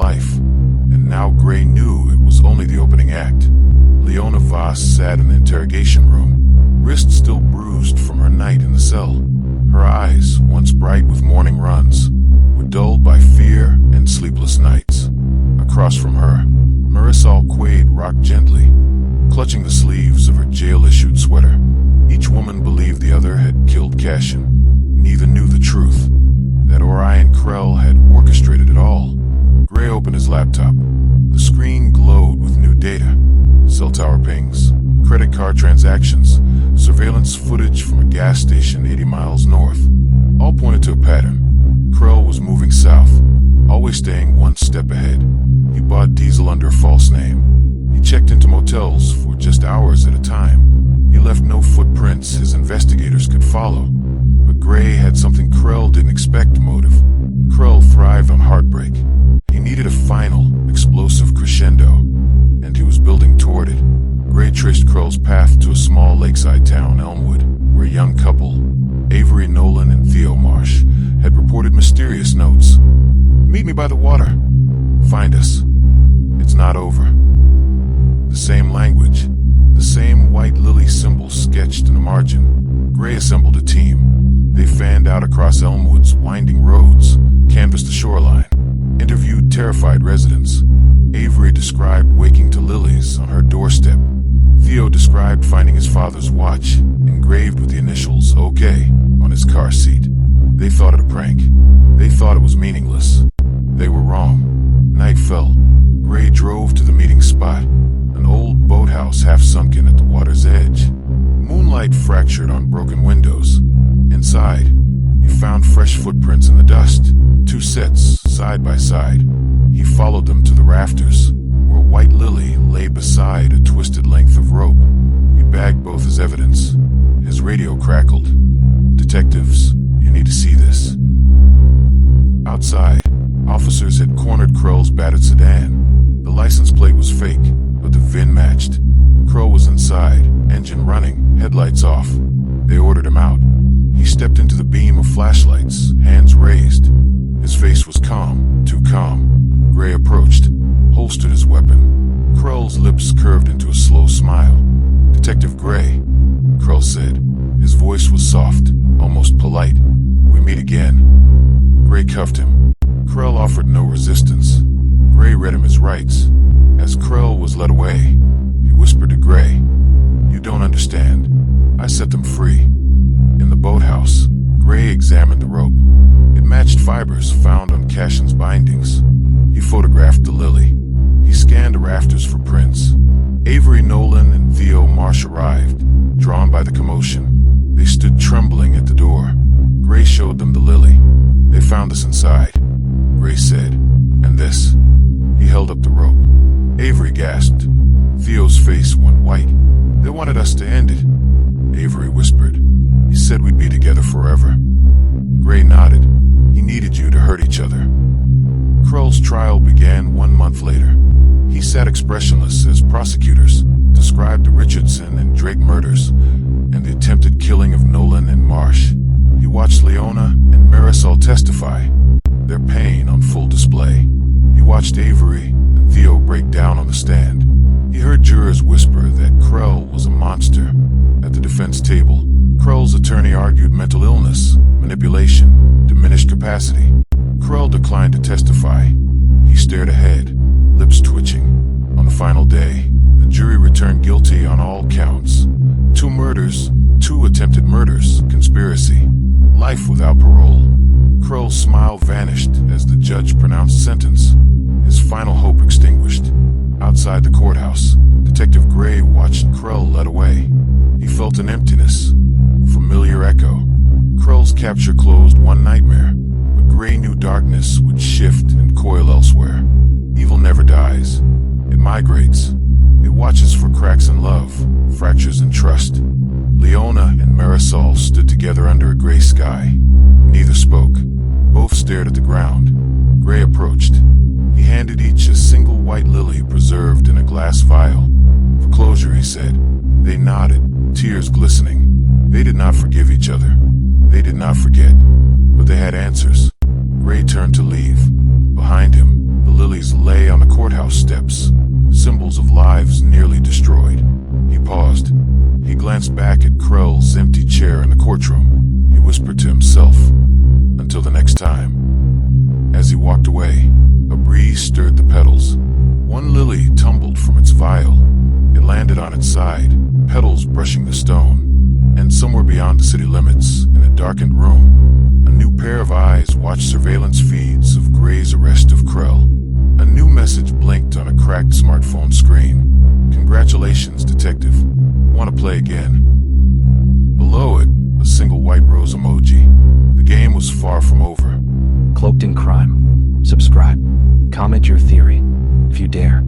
life, and now Gray knew it was only the opening act. Leona Voss sat in the interrogation room, wrist still bruised from her night in the cell. Her eyes, once bright with morning runs, were dulled by fear and sleepless nights. Across from her, Marisol Quade rocked gently, clutching the sleeves of her jail-issued sweater. Each woman believed the other had killed Cassian. Neither knew the truth, that Orion Krell had orchestrated it all. Gray opened his laptop. The screen glowed with new data. Cell tower pings, credit card transactions, surveillance footage from a gas station 80 miles north. All pointed to a pattern. Krell was moving south, always staying one step ahead. He bought diesel under a false name. He checked into motels for just hours at a time. He left no footprints his investigators could follow. But Gray had something Krell didn't expect: motive. Krell thrived on heartbreak. He needed a final, explosive crescendo, and he was building toward it. Gray traced Krell's path to a small lakeside town, Elmwood, where a young couple, Avery Nolan and Theo Marsh, had reported mysterious notes. "Meet me by the water. Find us. It's not over." The same language, the same white lily symbol sketched in the margin. Gray assembled a team. They fanned out across Elmwood's winding roads, canvassed the shoreline, interviewed terrified residents. Avery described waking to lilies on her doorstep. Theo described finding his father's watch, engraved with the initials OK, on his car seat. They thought it a prank. They thought it was meaningless. They were wrong. Night fell. Gray drove to the meeting spot, an old boathouse half sunken at the water's edge. Moonlight fractured on broken windows. Inside, he found fresh footprints in the dust, 2 sets side by side. He followed them to the rafters, where a white lily lay beside a twisted length of rope. He bagged both as evidence. His radio crackled. "Detectives, you need to see this." Outside, officers had cornered Krell's battered sedan. The license plate was fake, but the VIN matched. Krell was inside, engine running, headlights off. They ordered him out. He stepped into the beam of flashlights, hands raised. His face was calm, too calm. Gray approached, holstered his weapon. Krell's lips curved into a slow smile. "Detective Gray," Krell said. His voice was soft, almost polite. "We meet again." Gray cuffed him. Krell offered no resistance. Gray read him his rights. As Krell was led away, he whispered to Gray, "You don't understand. I set them free." In the boathouse, Gray examined the rope. It matched fibers found on Cassian's bindings. He photographed the lily. He scanned the rafters for prints. Avery Nolan and Theo Marsh arrived, drawn by the commotion. They stood trembling at the door. Gray showed them the lily. "They found us inside," Gray said. "And this." He held up the rope. Avery gasped. Theo's face went white. "They wanted us to end it," Avery whispered. "He said we'd be together forever." Gray nodded. "He needed you to hurt each other." Krell's trial began 1 month later. He sat expressionless as prosecutors described the Richardson and Drake murders and the attempted killing of Nolan and Marsh. He watched Leona and Marisol testify, their pain on full display. He watched Avery and Theo break down on the stand. He heard jurors whisper that Krell was a monster. At the defense table, Krell's attorney argued mental illness, manipulation, diminished capacity. Krell declined to testify. He stared ahead, lips twitching. On the final day, the jury returned guilty on all counts. 2 murders, 2 attempted murders, conspiracy, life without parole. Krell's smile vanished as the judge pronounced sentence, his final hope extinguished. Outside the courthouse, Detective Gray watched Krell led away. He felt an emptiness, familiar echo. Krell's capture closed one nightmare, but Gray knew darkness would shift and coil elsewhere. Evil never dies. It migrates. It watches for cracks in love, fractures in trust. Leona and Marisol stood together under a gray sky. Neither spoke. Both stared at the ground. Gray approached. He handed each a single white lily preserved in a glass vial. "For closure," he said. They nodded, tears glistening. They did not forgive each other. They did not forget. But they had answers. Gray turned to leave. Behind him, the lilies lay on the courthouse steps, symbols of lives nearly destroyed. He paused. He glanced back at Krell's empty chair in the courtroom. He whispered to himself, "Until the next time." As he walked away, a breeze stirred the petals. One lily tumbled from its vial. It landed on its side, petals brushing the stone. And somewhere beyond the city limits, in a darkened room, a new pair of eyes watched surveillance feeds of Gray's arrest of Krell. A new message blinked on a cracked smartphone screen. "Congratulations, detective. Want to play again?" Below it, a single white rose emoji. The game was far from over. Cloaked in Crime. Subscribe. Comment your theory, if you dare.